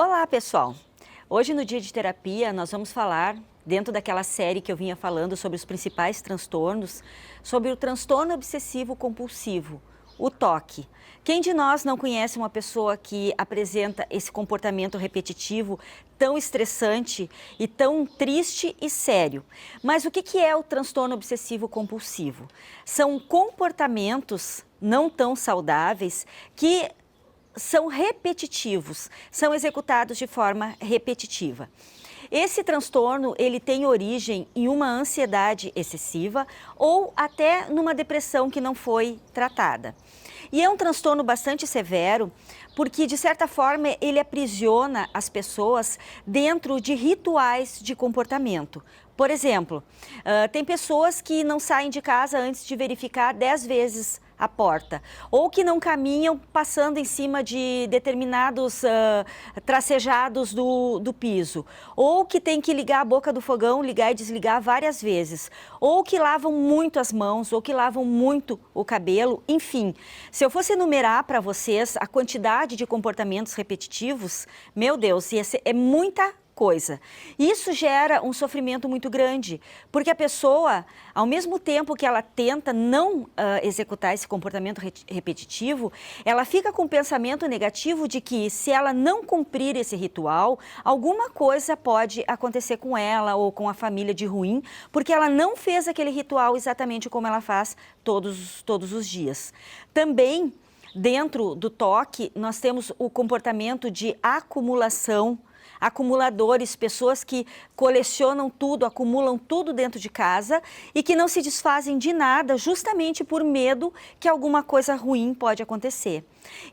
Olá, pessoal! Hoje, no dia de terapia, nós vamos falar, dentro daquela série que eu vinha falando sobre os principais transtornos, sobre o transtorno obsessivo compulsivo, o TOC. Quem de nós não conhece uma pessoa que apresenta esse comportamento repetitivo tão estressante e tão triste e sério? Mas o que é o transtorno obsessivo compulsivo? São comportamentos não tão saudáveis que são repetitivos, são executados de forma repetitiva. Esse transtorno, ele tem origem em uma ansiedade excessiva ou até numa depressão que não foi tratada. E é um transtorno bastante severo porque, de certa forma, ele aprisiona as pessoas dentro de rituais de comportamento. Por exemplo, tem pessoas que não saem de casa antes de verificar 10 vezes a porta, ou que não caminham passando em cima de determinados tracejados do piso, ou que tem que ligar a boca do fogão, ligar e desligar várias vezes, ou que lavam muito as mãos, ou que lavam muito o cabelo, enfim. Se eu fosse enumerar para vocês a quantidade de comportamentos repetitivos, meu Deus, é muita coisa. Isso gera um sofrimento muito grande, porque a pessoa, ao mesmo tempo que ela tenta não executar esse comportamento repetitivo, ela fica com o pensamento negativo de que, se ela não cumprir esse ritual, alguma coisa pode acontecer com ela ou com a família de ruim, porque ela não fez aquele ritual exatamente como ela faz todos os dias. Também, dentro do TOC, nós temos o comportamento de acumulação. Acumuladores, pessoas que colecionam tudo, acumulam tudo dentro de casa e que não se desfazem de nada justamente por medo que alguma coisa ruim pode acontecer.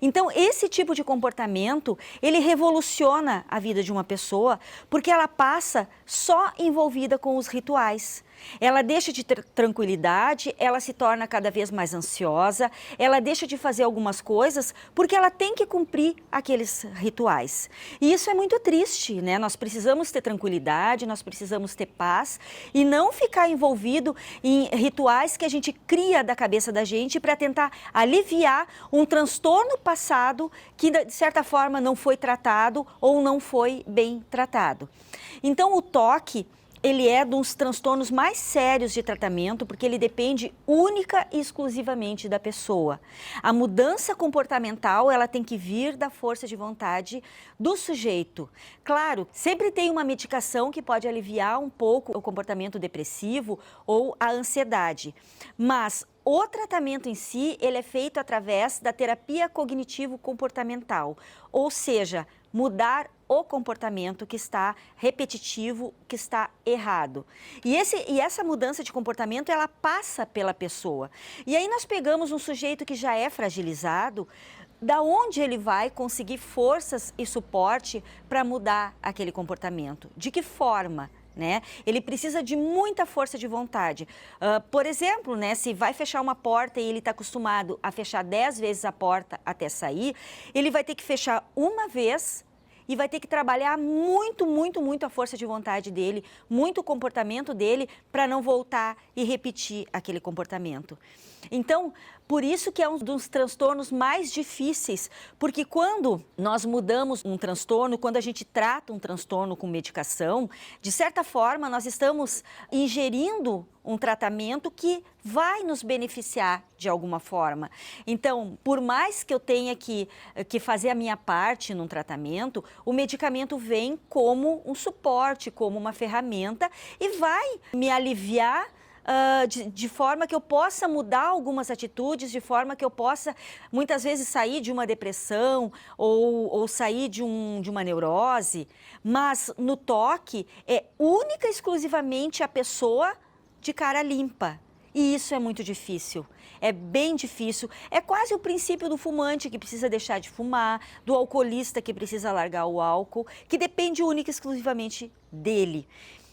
Então, esse tipo de comportamento, ele revoluciona a vida de uma pessoa porque ela passa só envolvida com os rituais. Ela deixa de ter tranquilidade, ela se torna cada vez mais ansiosa, ela deixa de fazer algumas coisas porque ela tem que cumprir aqueles rituais. E isso é muito triste, né? Nós precisamos ter tranquilidade, nós precisamos ter paz e não ficar envolvido em rituais que a gente cria da cabeça da gente para tentar aliviar um transtorno passado que, de certa forma, não foi tratado ou não foi bem tratado. Então, o TOC, ele é dos transtornos mais sérios de tratamento, porque ele depende única e exclusivamente da pessoa. A mudança comportamental, ela tem que vir da força de vontade do sujeito. Claro, sempre tem uma medicação que pode aliviar um pouco o comportamento depressivo ou a ansiedade, mas o tratamento em si, ele é feito através da terapia cognitivo-comportamental, ou seja, mudar o comportamento que está repetitivo, que está errado. E essa mudança de comportamento, ela passa pela pessoa. E aí nós pegamos um sujeito que já é fragilizado, da onde ele vai conseguir forças e suporte para mudar aquele comportamento? De que forma? Né? Ele precisa de muita força de vontade. Por exemplo, né, se vai fechar uma porta e ele está acostumado a fechar 10 vezes a porta até sair, ele vai ter que fechar uma vez e vai ter que trabalhar muito a força de vontade dele, muito o comportamento dele para não voltar e repetir aquele comportamento. Então, por isso que é um dos transtornos mais difíceis, porque quando nós mudamos um transtorno, quando a gente trata um transtorno com medicação, de certa forma nós estamos ingerindo um tratamento que vai nos beneficiar de alguma forma. Então, por mais que eu tenha que fazer a minha parte num tratamento, o medicamento vem como um suporte, como uma ferramenta e vai me aliviar de forma que eu possa mudar algumas atitudes, de forma que eu possa, muitas vezes, sair de uma depressão ou sair de uma neurose. Mas no TOC é única e exclusivamente a pessoa de cara limpa. E isso é muito difícil, é bem difícil. É quase o princípio do fumante que precisa deixar de fumar, do alcoolista que precisa largar o álcool, que depende única e exclusivamente dele.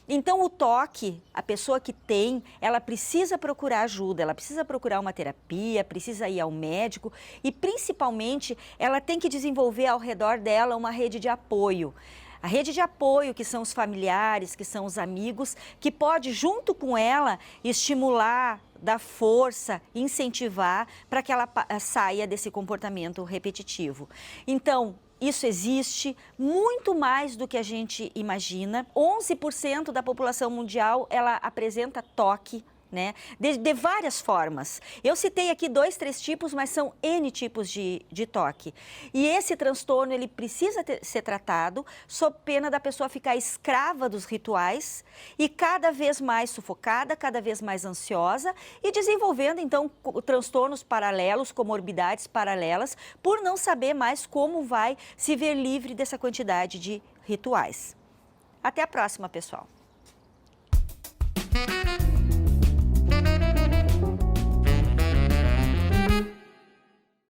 Então, o TOC, a pessoa que tem, ela precisa procurar ajuda, ela precisa procurar uma terapia, precisa ir ao médico e, principalmente, ela tem que desenvolver ao redor dela uma rede de apoio. A rede de apoio, que são os familiares, que são os amigos, que pode, junto com ela, estimular, dar força, incentivar para que ela saia desse comportamento repetitivo. Então, isso existe, muito mais do que a gente imagina. 11% da população mundial, ela apresenta toque, né? De várias formas. Eu citei aqui 2, 3 tipos, mas são N tipos de toque. E esse transtorno, ele precisa ser tratado sob pena da pessoa ficar escrava dos rituais e cada vez mais sufocada, cada vez mais ansiosa e desenvolvendo, então, transtornos paralelos, comorbidades paralelas, por não saber mais como vai se ver livre dessa quantidade de rituais. Até a próxima, pessoal!